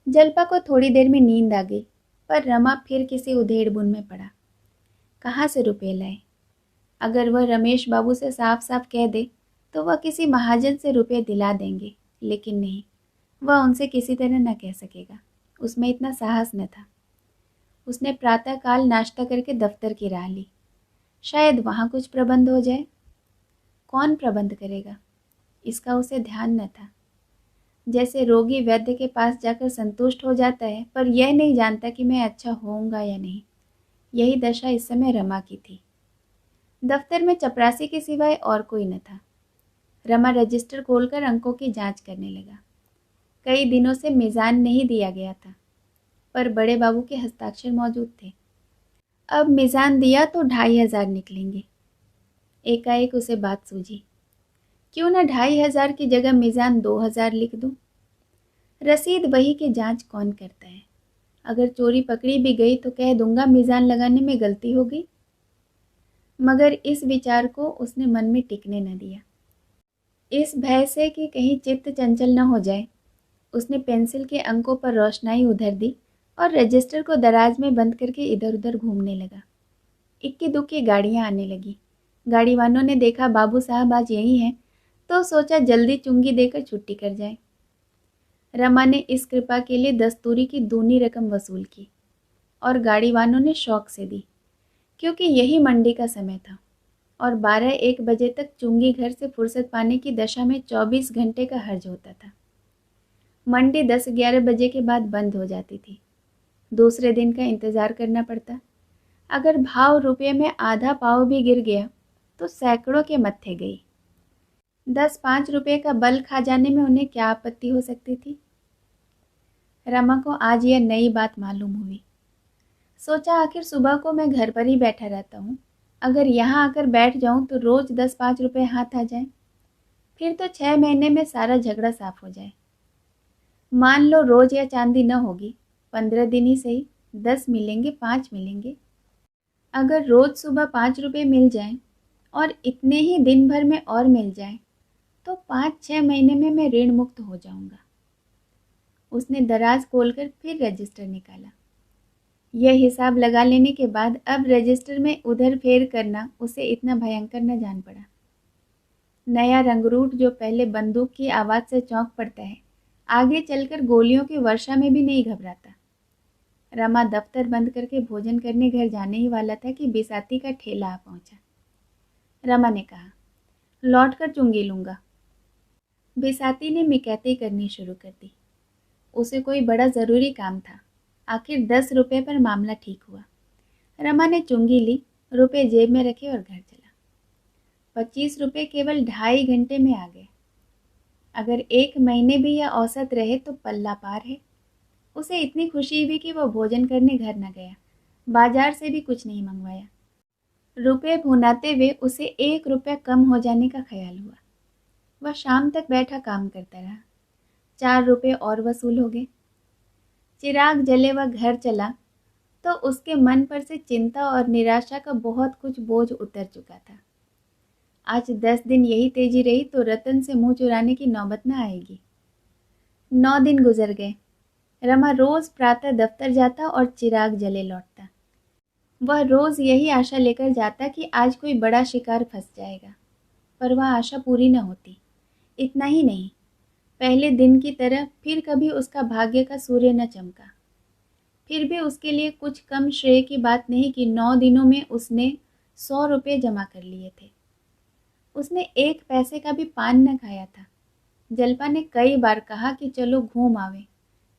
जल्पा को थोड़ी देर में नींद आ गई, पर रमा फिर किसी उधेड़ बुन में पड़ा। कहाँ से रुपये लाए? अगर वह रमेश बाबू से साफ साफ कह दे तो वह किसी महाजन से रुपये दिला देंगे, लेकिन नहीं, वह उनसे किसी तरह न कह सकेगा। उसमें इतना साहस न था। उसने प्रातःकाल नाश्ता करके दफ्तर की राह ली। शायद वहाँ कुछ प्रबंध हो जाए। कौन प्रबंध करेगा, इसका उसे ध्यान न था। जैसे रोगी वैद्य के पास जाकर संतुष्ट हो जाता है, पर यह नहीं जानता कि मैं अच्छा होऊंगा या नहीं। यही दशा इस समय रमा की थी। दफ्तर में चपरासी के सिवाय और कोई न था। रमा रजिस्टर खोलकर अंकों की जांच करने लगा। कई दिनों से मिजान नहीं दिया गया था, पर बड़े बाबू के हस्ताक्षर मौजूद थे। अब मिजान दिया तो 2500 निकलेंगे। एकाएक उसे बात सूझी, क्यों न 2500 की जगह मिजान 2000 लिख दूं। रसीद वही की जांच कौन करता है। अगर चोरी पकड़ी भी गई तो कह दूंगा मिजान लगाने में गलती हो गई। मगर इस विचार को उसने मन में टिकने न दिया। इस भय से कि कहीं चित्त चंचल न हो जाए, उसने पेंसिल के अंकों पर रोशनाई उधर दी और रजिस्टर को दराज में बंद करके इधर उधर घूमने लगा। इक्की दुक्की गाड़ियां आने लगी। गाड़ी वालों ने देखा बाबू साहब आज यही हैं, तो सोचा जल्दी चुंगी देकर छुट्टी कर जाए। रमा ने इस कृपा के लिए दस्तूरी की दूनी रकम वसूल की और गाड़ी वालों ने शौक से दी, क्योंकि यही मंडी का समय था। और 12-1 बजे तक चुंगी घर से फुर्सत पाने की दशा में 24 घंटे का हर्ज होता था। मंडी 10-11 बजे के बाद बंद हो जाती थी। दूसरे दिन का इंतज़ार करना पड़ता। अगर भाव रुपये में आधा पाव भी गिर गया तो सैकड़ों के मत्थे गई। 10-5 रुपये का बल खा जाने में उन्हें क्या आपत्ति हो सकती थी। रमा को आज यह नई बात मालूम हुई। सोचा आखिर सुबह को मैं घर पर ही बैठा रहता हूँ, अगर यहाँ आकर बैठ जाऊँ तो रोज़ 10-5 रुपये हाथ आ जाएं, फिर तो 6 महीने में सारा झगड़ा साफ हो जाए। मान लो रोज़ या चांदी न होगी, 15 दिन ही सही, 10 मिलेंगे, 5 मिलेंगे। अगर रोज़ सुबह 5 रुपये मिल जाएं और इतने ही दिन भर में और मिल जाएं, तो 5-6 महीने में मैं ऋण मुक्त हो जाऊंगा। उसने दराज खोलकर फिर रजिस्टर निकाला। यह हिसाब लगा लेने के बाद अब रजिस्टर में उधर फेर करना उसे इतना भयंकर न जान पड़ा। नया रंगरूट जो पहले बंदूक की आवाज़ से चौंक पड़ता है, आगे चलकर गोलियों की वर्षा में भी नहीं घबराता। रमा दफ्तर बंद करके भोजन करने घर जाने ही वाला था कि बिसाती का ठेला आ पहुंचा। रमा ने कहा, लौट कर चुंगी लूँगा। बिसाती ने मिकैती करनी शुरू कर दी। उसे कोई बड़ा ज़रूरी काम था। आखिर 10 रुपये पर मामला ठीक हुआ। रमा ने चुंगी ली, रुपये जेब में रखे और घर चला। 25 रुपये केवल 2.5 घंटे में आ गए। अगर 1 महीने भी यह औसत रहे तो पल्ला पार है। उसे इतनी खुशी हुई कि वह भोजन करने घर न गया, बाजार से भी कुछ नहीं मंगवाया। रुपये भुनाते हुए उसे 1 रुपया कम हो जाने का ख्याल हुआ। वह शाम तक बैठा काम करता रहा। 4 रुपये और वसूल हो गए। चिराग जले वह घर चला तो उसके मन पर से चिंता और निराशा का बहुत कुछ बोझ उतर चुका था। आज 10 दिन यही तेजी रही तो रतन से मुंह चुराने की नौबत न आएगी। 9 दिन गुजर गए। रमा रोज प्रातः दफ्तर जाता और चिराग जले लौटता। वह रोज यही आशा लेकर जाता कि आज कोई बड़ा शिकार फंस जाएगा, पर वह आशा पूरी न होती। इतना ही नहीं, पहले दिन की तरह फिर कभी उसका भाग्य का सूर्य न चमका। फिर भी उसके लिए कुछ कम श्रेय की बात नहीं कि 9 दिनों में उसने 100 रुपये जमा कर लिए थे। उसने 1 पैसे का भी पान न खाया था। जलपा ने कई बार कहा कि चलो घूम आवे,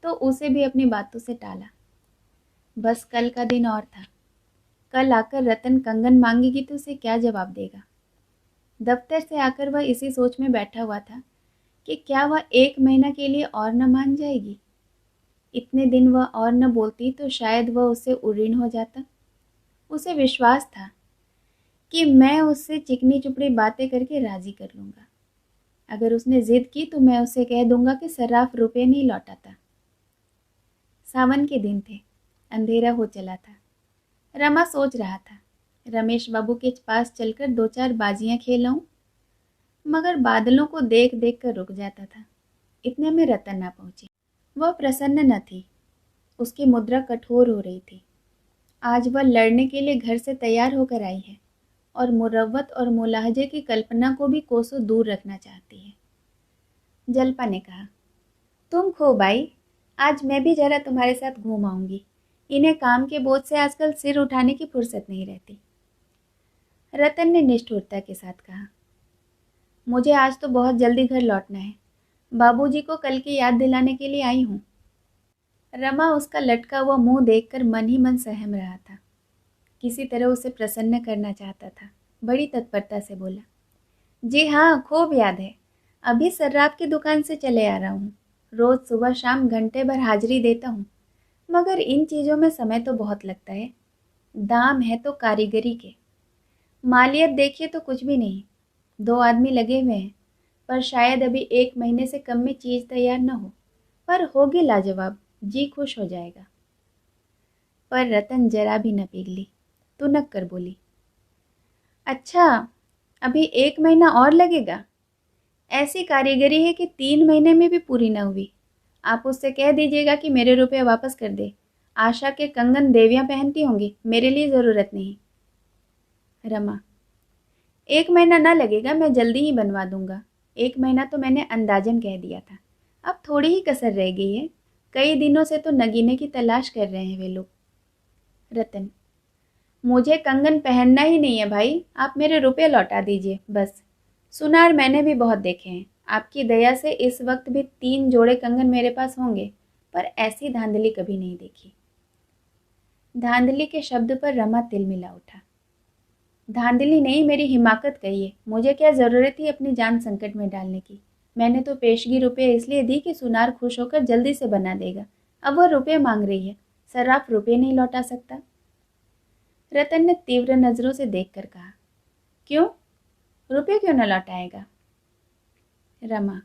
तो उसे भी अपनी बातों से टाला। बस कल का दिन और था। कल आकर रतन कंगन मांगेगी तो उसे क्या जवाब देगा। दफ्तर से आकर वह इसी सोच में बैठा हुआ था कि क्या वह 1 महीना के लिए और न मान जाएगी। इतने दिन वह और न बोलती तो शायद वह उससे उऋण हो जाता। उसे विश्वास था कि मैं उससे चिकनी चुपड़ी बातें करके राजी कर लूँगा। अगर उसने जिद की तो मैं उसे कह दूंगा कि सर्राफ रुपये नहीं लौटाता। सावन के दिन थे, अंधेरा हो चला था। रमा सोच रहा था रमेश बाबू के पास चलकर 2-4 बाजियां खेलाऊं, मगर बादलों को देख देख कर रुक जाता था। इतने में रतन ना पहुंची। वह प्रसन्न न थी। उसकी मुद्रा कठोर हो रही थी। आज वह लड़ने के लिए घर से तैयार होकर आई है और मुरव्वत और मुलाहजे की कल्पना को भी कोसों दूर रखना चाहती है। जलपा ने कहा, तुम खूब आई, आज मैं भी जरा तुम्हारे साथ घूम आऊंगी। इन्हें काम के बोझ से आजकल सिर उठाने की फुर्सत नहीं रहती। रतन ने निष्ठुरता के साथ कहा, मुझे आज तो बहुत जल्दी घर लौटना है। बाबूजी को कल की याद दिलाने के लिए आई हूँ। रमा उसका लटका हुआ मुंह देखकर मन ही मन सहम रहा था। किसी तरह उसे प्रसन्न करना चाहता था। बड़ी तत्परता से बोला, जी हाँ, खूब याद है। अभी सर्राफ की दुकान से चले आ रहा हूँ। रोज़ सुबह शाम घंटे भर हाजिरी देता हूँ, मगर इन चीज़ों में समय तो बहुत लगता है। दाम है तो कारीगरी के, मालियत देखिए तो कुछ भी नहीं। 2 आदमी लगे हुए हैं, पर शायद अभी 1 महीने से कम में चीज़ तैयार न हो, पर होगी लाजवाब, जी खुश हो जाएगा। पर रतन जरा भी न पिघली, तुनक कर बोली, अच्छा, अभी 1 महीना और लगेगा? ऐसी कारीगरी है कि 3 महीने में भी पूरी न हुई। आप उससे कह दीजिएगा कि मेरे रुपये वापस कर दे। आशा के कंगन देवियाँ पहनती होंगी, मेरे लिए ज़रूरत नहीं। रमा, 1 महीना ना लगेगा, मैं जल्दी ही बनवा दूंगा। 1 महीना तो मैंने अंदाजन कह दिया था। अब थोड़ी ही कसर रह गई है। कई दिनों से तो नगीने की तलाश कर रहे हैं वे लोग। रतन, मुझे कंगन पहनना ही नहीं है भाई, आप मेरे रुपए लौटा दीजिए बस। सुनार मैंने भी बहुत देखे हैं, आपकी दया से इस वक्त भी 3 जोड़े कंगन मेरे पास होंगे, पर ऐसी धांधली कभी नहीं देखी। धांधली के शब्द पर रमा तिलमिला उठा। धांधली नहीं, मेरी हिमाकत कहिए। मुझे क्या ज़रूरत थी अपनी जान संकट में डालने की। मैंने तो पेशगी रुपये इसलिए दी कि सुनार खुश होकर जल्दी से बना देगा। अब वह रुपये मांग रही है, सर्राफ रुपये नहीं लौटा सकता। रतन ने तीव्र नज़रों से देखकर कहा, क्यों, रुपये क्यों न लौटाएगा? रमा,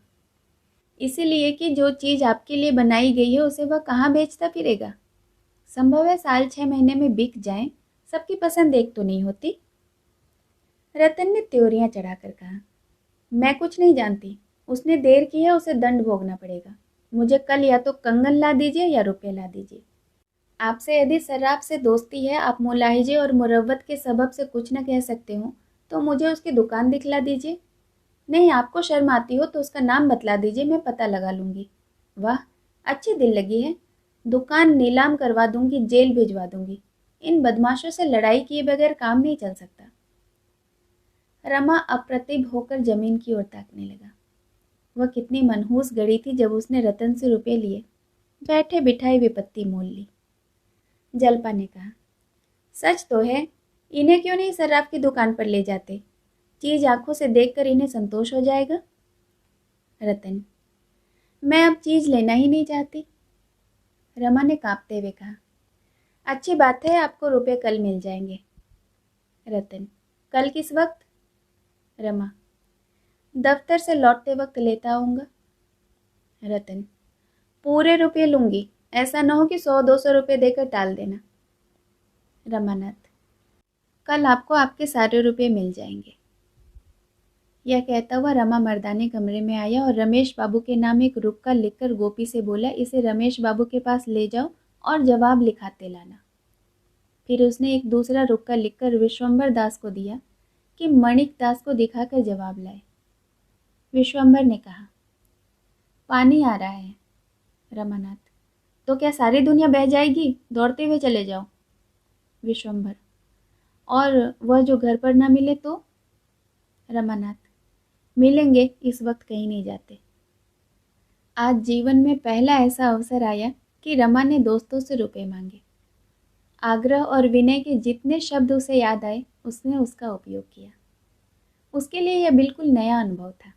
इसीलिए कि जो चीज़ आपके लिए बनाई गई है उसे वह कहाँ बेचता फिरेगा। संभव है साल 6 महीने में बिक जाए, सबकी पसंद एक तो नहीं होती। रतन ने त्योरियां चढ़ाकर कहा, मैं कुछ नहीं जानती, उसने देर की है, उसे दंड भोगना पड़ेगा। मुझे कल या तो कंगन ला दीजिए या रुपये ला दीजिए। आपसे यदि सर्राफ से दोस्ती है, आप मुलाहिजे और मुरव्वत के सबब से कुछ न कह सकते हो, तो मुझे उसकी दुकान दिखला दीजिए। नहीं, आपको शर्म आती हो तो उसका नाम बतला दीजिए, मैं पता लगा लूँगी। वाह, अच्छी दिल लगी है। दुकान नीलाम करवा दूंगी, जेल भिजवा दूंगी। इन बदमाशों से लड़ाई किए बगैर काम नहीं चल सकता। रमा अप्रतिभ होकर जमीन की ओर ताकने लगा। वह कितनी मनहूस गड़ी थी जब उसने रतन से रुपये लिए, बैठे बिठाई विपत्ति मोल ली। जलपा ने कहा, सच तो है, इन्हें क्यों नहीं सर्राफ की दुकान पर ले जाते? चीज आंखों से देखकर इन्हें संतोष हो जाएगा। रतन, मैं अब चीज लेना ही नहीं चाहती। रमा ने कांपते हुए कहा, अच्छी बात है, आपको रुपए कल मिल जाएंगे। रतन, कल किस वक्त? रमा, दफ्तर से लौटते वक्त लेता आऊँगा। रतन, पूरे रुपये लूँगी, ऐसा न हो कि 100-200 रुपये देकर टाल देना। रमानाथ, कल आपको आपके सारे रुपये मिल जाएंगे। यह कहता हुआ रमा मर्दाने कमरे में आया और रमेश बाबू के नाम एक रुक्का लिखकर गोपी से बोला, इसे रमेश बाबू के पास ले जाओ और जवाब लिखाते लाना। फिर उसने एक दूसरा रुक्का लिखकर विश्वंभर दास को दिया कि मणिक दास को दिखाकर जवाब लाए। विश्वंभर ने कहा, पानी आ रहा है। रमानाथ, तो क्या सारी दुनिया बह जाएगी? दौड़ते हुए चले जाओ। विश्वंभर, और वह जो घर पर ना मिले तो? रमानाथ, मिलेंगे, इस वक्त कहीं नहीं जाते। आज जीवन में पहला ऐसा अवसर आया कि रमा ने दोस्तों से रुपए मांगे। आग्रह और विनय के जितने शब्द उसे याद आए, उसने उसका उपयोग किया। उसके लिए यह बिल्कुल नया अनुभव था।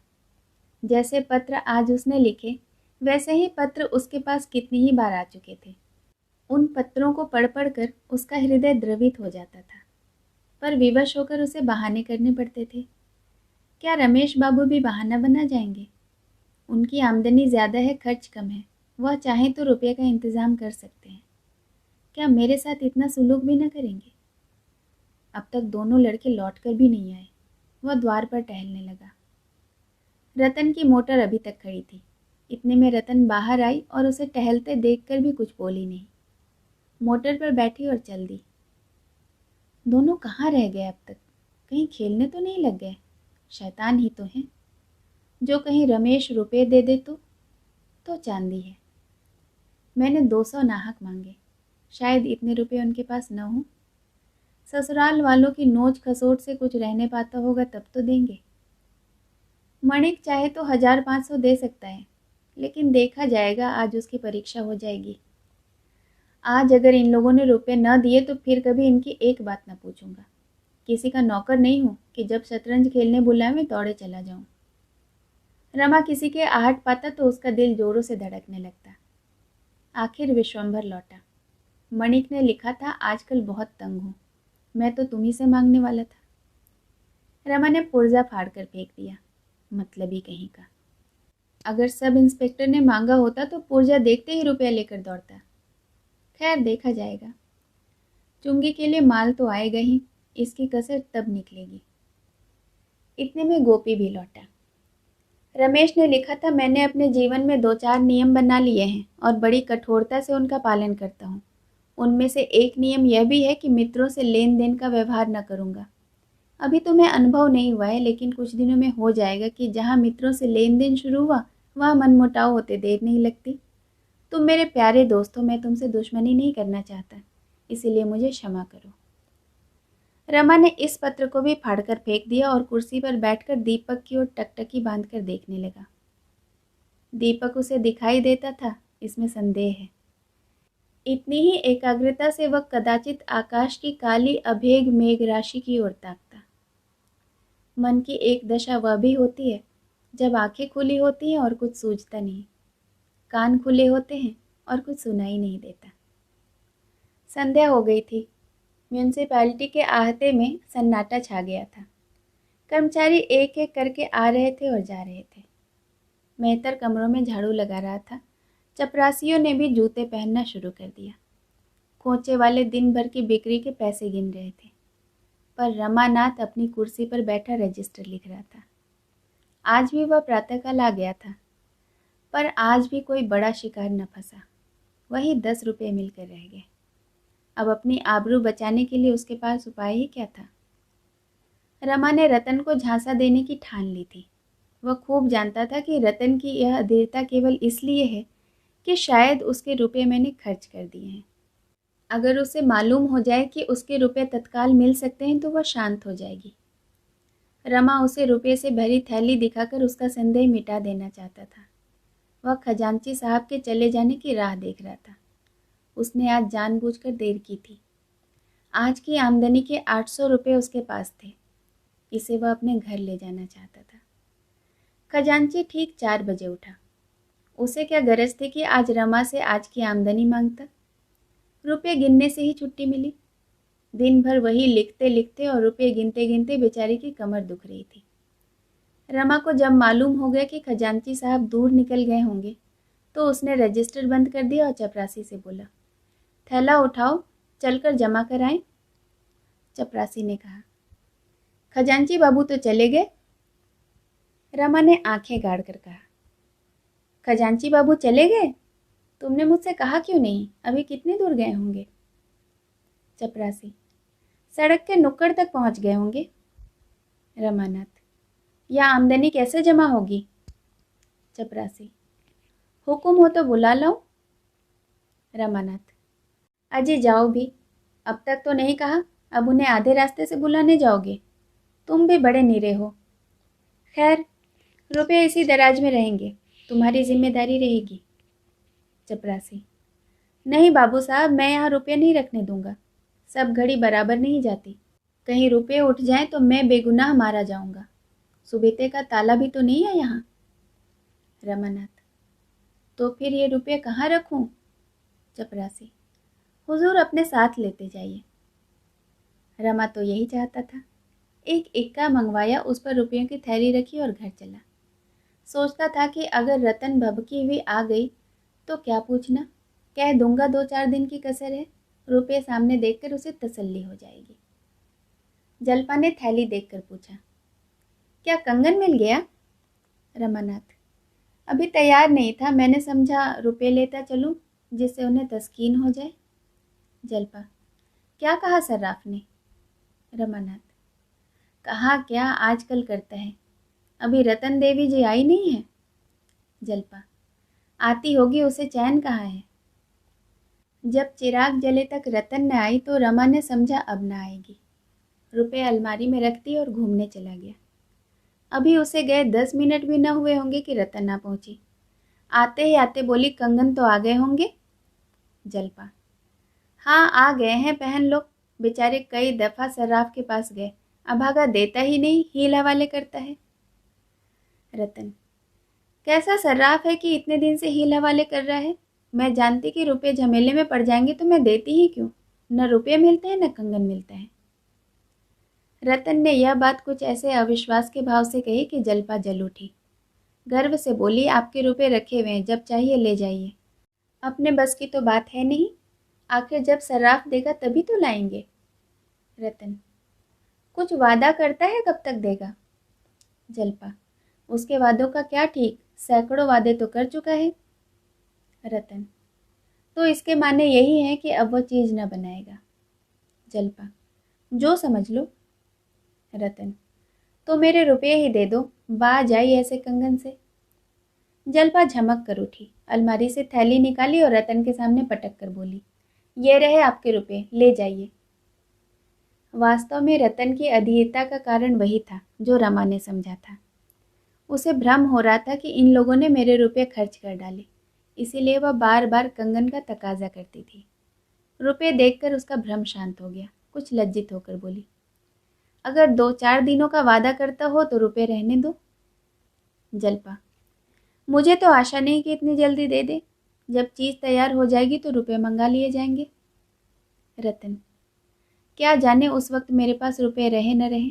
जैसे पत्र आज उसने लिखे, वैसे ही पत्र उसके पास कितनी ही बार आ चुके थे। उन पत्रों को पढ़ पढ़ कर उसका हृदय द्रवित हो जाता था, पर विवश होकर उसे बहाने करने पड़ते थे। क्या रमेश बाबू भी बहाना बना जाएंगे? उनकी आमदनी ज़्यादा है, खर्च कम है, वह चाहें तो रुपये का इंतज़ाम कर सकते हैं। क्या मेरे साथ इतना सुलूक भी न करेंगे? अब तक दोनों लड़के लौट कर भी नहीं आए। वह द्वार पर टहलने लगा। रतन की मोटर अभी तक खड़ी थी। इतने में रतन बाहर आई और उसे टहलते देखकर भी कुछ बोली नहीं। मोटर पर बैठी और चल दी। दोनों कहाँ रह गए अब तक? कहीं खेलने तो नहीं लग गए? शैतान ही तो हैं। जो कहीं रमेश रुपये दे दे तो चांदी है। मैंने 200 नाहक मांगे, शायद इतने रुपये उनके पास न हो। ससुराल वालों की नोच खसोट से कुछ रहने पाता होगा तब तो देंगे। मणिक चाहे तो 1500 दे सकता है, लेकिन देखा जाएगा, आज उसकी परीक्षा हो जाएगी। आज अगर इन लोगों ने रुपये न दिए तो फिर कभी इनकी एक बात न पूछूंगा। किसी का नौकर नहीं हूँ कि जब शतरंज खेलने बुलाए मैं दौड़े चला जाऊं। रमा किसी के आहट पाता तो उसका दिल जोरों से धड़कने लगता। आखिर विश्वंभर लौटा। मणिक ने लिखा था, आजकल बहुत तंग हूँ, मैं तो तुम्ही से मांगने वाला था। रमा ने पुर्जा फाड़ कर फेंक दिया। मतलबी कहीं का। अगर सब इंस्पेक्टर ने मांगा होता तो पुर्जा देखते ही रुपया लेकर दौड़ता। खैर, देखा जाएगा। चुंगी के लिए माल तो आएगा ही, इसकी कसर तब निकलेगी। इतने में गोपी भी लौटा। रमेश ने लिखा था, मैंने अपने जीवन में 2-4 नियम बना लिए हैं और बड़ी कठोरता से उनका पालन करता हूँ। उनमें से एक नियम यह भी है कि मित्रों से लेन देन का व्यवहार न करूँगा। अभी तुम्हें अनुभव नहीं हुआ है, लेकिन कुछ दिनों में हो जाएगा कि जहाँ मित्रों से लेन देन शुरू हुआ वहाँ मनमुटाव होते देर नहीं लगती। तुम मेरे प्यारे दोस्तों, मैं तुमसे दुश्मनी नहीं करना चाहता, इसीलिए मुझे क्षमा करो। रमा ने इस पत्र को भी फाड़कर फेंक दिया और कुर्सी पर बैठकर दीपक की ओर टकटकी बांधकर देखने लगा। दीपक उसे दिखाई देता था, इसमें संदेह है। इतनी ही एकाग्रता से वह कदाचित आकाश की काली अभेद मेघ राशि की ओर ताकता। मन की एक दशा वह भी होती है जब आंखें खुली होती हैं और कुछ सूझता नहीं, कान खुले होते हैं और कुछ सुनाई नहीं देता। संध्या हो गई थी। म्यूनिसिपैलिटी के आहते में सन्नाटा छा गया था। कर्मचारी एक एक करके आ रहे थे और जा रहे थे। मेहतर कमरों में झाड़ू लगा रहा था। चपरासियों ने भी जूते पहनना शुरू कर दिया। खोचे वाले दिन भर की बिक्री के पैसे गिन रहे थे, पर रमानाथ अपनी कुर्सी पर बैठा रजिस्टर लिख रहा था। आज भी वह प्रातःकाल आ गया था, पर आज भी कोई बड़ा शिकार न फंसा। वही 10 रुपये मिलकर रह गए। अब अपनी आबरू बचाने के लिए उसके पास उपाय ही क्या था। रमा ने रतन को झांसा देने की ठान ली थी। वह खूब जानता था कि रतन की यह अधीरता केवल इसलिए है कि शायद उसके रुपए मैंने खर्च कर दिए हैं। अगर उसे मालूम हो जाए कि उसके रुपए तत्काल मिल सकते हैं तो वह शांत हो जाएगी। रमा उसे रुपये से भरी थैली दिखाकर उसका संदेह मिटा देना चाहता था। वह खजांची साहब के चले जाने की राह देख रहा था। उसने आज जानबूझकर देर की थी। आज की आमदनी के 800 रुपये उसके पास थे। इसे वह अपने घर ले जाना चाहता था। खजांची ठीक 4 बजे उठा। उसे क्या गरज थी कि आज रमा से आज की आमदनी मांगता। रुपये गिनने से ही छुट्टी मिली। दिन भर वही लिखते लिखते और रुपये गिनते गिनते बेचारी की कमर दुख रही थी। रमा को जब मालूम हो गया कि खजांची साहब दूर निकल गए होंगे तो उसने रजिस्टर बंद कर दिया और चपरासी से बोला, थैला उठाओ, चलकर जमा कराएं। चपरासी ने कहा, खजांची बाबू तो चले गए। रमा ने आंखें गाड़ कर कहा, खजांची बाबू चले गए? तुमने मुझसे कहा क्यों नहीं? अभी कितने दूर गए होंगे? चपरासी, सड़क के नुक्कड़ तक पहुंच गए होंगे। रमानाथ, यह आमदनी कैसे जमा होगी? चपरासी, हुक्म हो तो बुला लो। रमानाथ, अजी जाओ भी, अब तक तो नहीं कहा, अब उन्हें आधे रास्ते से बुलाने जाओगे? तुम भी बड़े नीरे हो। खैर, रुपये इसी दराज में रहेंगे, तुम्हारी जिम्मेदारी रहेगी। चपरासी, नहीं बाबू साहब, मैं यहाँ रुपये नहीं रखने दूंगा। सब घड़ी बराबर नहीं जाती। कहीं रुपये उठ जाएं तो मैं बेगुनाह मारा जाऊंगा। सुबेते का ताला भी तो नहीं है यहाँ। रमानाथ, तो फिर ये रुपये कहाँ रखूं? चपरासी, हुजूर अपने साथ लेते जाइए। रमा तो यही चाहता था। एक इक्का मंगवाया, उस पर रुपयों की थैली रखी और घर चला। सोचता था कि अगर रतन भभकी हुई आ गई तो क्या पूछना, कह दूंगा 2-4 दिन की कसर है। रुपये सामने देखकर उसे तसल्ली हो जाएगी। जलपा ने थैली देखकर पूछा, क्या कंगन मिल गया? रमानाथ, अभी तैयार नहीं था, मैंने समझा रुपये लेता चलूं, जिससे उन्हें तस्कीन हो जाए। जलपा, क्या कहा सर्राफ ने? रमानाथ, कहा क्या, आजकल करता है। अभी रतन देवी जी आई नहीं है। जलपा, आती होगी, उसे चैन कहाँ है। जब चिराग जले तक रतन न आई तो रमा ने समझा अब न आएगी। रुपये अलमारी में रख दिए और घूमने चला गया। अभी उसे गए 10 मिनट भी न हुए होंगे कि रतन ना पहुंची। आते ही आते बोली, कंगन तो आ गए होंगे। जलपा, हाँ आ गए हैं, पहन लो। बेचारे कई दफा सर्राफ के पास गए, अभागा देता ही नहीं, हील हवाले करता है। रतन, कैसा सर्राफ है कि इतने दिन से हील हवाले कर रहा है? मैं जानती कि रुपये झमेले में पड़ जाएंगे तो मैं देती ही क्यों। न रुपये मिलते हैं न कंगन मिलता है। रतन ने यह बात कुछ ऐसे अविश्वास के भाव से कही कि जलपा जल उठी। गर्व से बोली, आपके रुपये रखे हुए हैं, जब चाहिए ले जाइए। अपने बस की तो बात है नहीं, आखिर जब सर्राफ देगा तभी तो लाएंगे। रतन, कुछ वादा करता है, कब तक देगा? जलपा, उसके वादों का क्या ठीक, सैकड़ों वादे तो कर चुका है। रतन, तो इसके माने यही है कि अब वो चीज़ न बनाएगा। जलपा, जो समझ लो। रतन, तो मेरे रुपये ही दे दो, बाज आई ऐसे कंगन से। जलपा झमक कर उठी, अलमारी से थैली निकाली और रतन के सामने पटक कर बोली, ये रहे आपके रुपये, ले जाइए। वास्तव में रतन की अधीरता का कारण वही था जो रमा ने समझा था। उसे भ्रम हो रहा था कि इन लोगों ने मेरे रुपए खर्च कर डाले, इसीलिए वह बार बार कंगन का तकाजा करती थी। रुपए देखकर उसका भ्रम शांत हो गया। कुछ लज्जित होकर बोली, अगर 2-4 दिनों का वादा करता हो तो रुपए रहने दो। जल्पा, मुझे तो आशा नहीं कि इतनी जल्दी दे दे। जब चीज़ तैयार हो जाएगी तो रुपए मंगा लिए जाएंगे। रतन, क्या जाने उस वक्त मेरे पास रुपए रहे न रहे।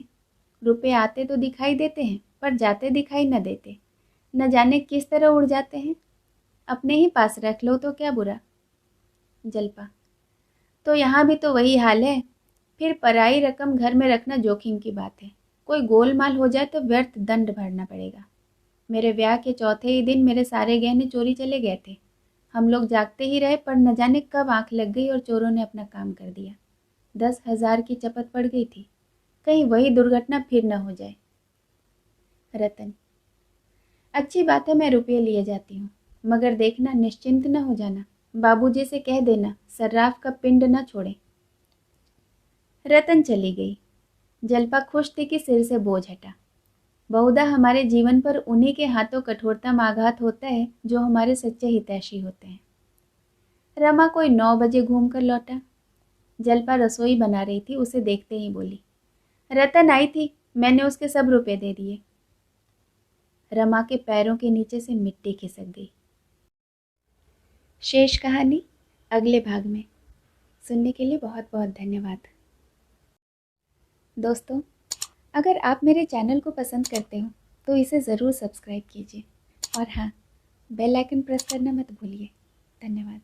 रुपए आते तो दिखाई देते हैं पर जाते दिखाई न देते। न जाने किस तरह उड़ जाते हैं। अपने ही पास रख लो तो क्या बुरा। जल्पा, तो यहाँ भी तो वही हाल है। फिर पराई रकम घर में रखना जोखिम की बात है। कोई गोलमाल हो जाए तो व्यर्थ दंड भरना पड़ेगा। मेरे ब्याह के चौथे ही दिन मेरे सारे गहने चोरी चले गए थे। हम लोग जागते ही रहे पर न जाने कब आंख लग गई और चोरों ने अपना काम कर दिया। 10,000 की चपत पड़ गई थी। कहीं वही दुर्घटना फिर न हो जाए। रतन, अच्छी बात है, मैं रुपये लिए जाती हूँ, मगर देखना निश्चिंत न हो जाना। बाबूजी से कह देना सर्राफ का पिंड न छोड़े। रतन चली गई। जल्पा खुश थी कि सिर से बोझ हटा। बहुधा हमारे जीवन पर उन्हीं के हाथों कठोरतम आघात होता है जो हमारे सच्चे हितैषी होते हैं। रमा कोई 9 बजे घूम कर लौटा। जल्पा रसोई बना रही थी, उसे देखते ही बोली, रतन आई थी, मैंने उसके सब रुपए दे दिए। रमा के पैरों के नीचे से मिट्टी खिसक गई। शेष कहानी अगले भाग में। सुनने के लिए बहुत बहुत धन्यवाद। दोस्तों, अगर आप मेरे चैनल को पसंद करते हो तो इसे ज़रूर सब्सक्राइब कीजिए और हाँ, बेल आइकन प्रेस करना मत भूलिए। धन्यवाद।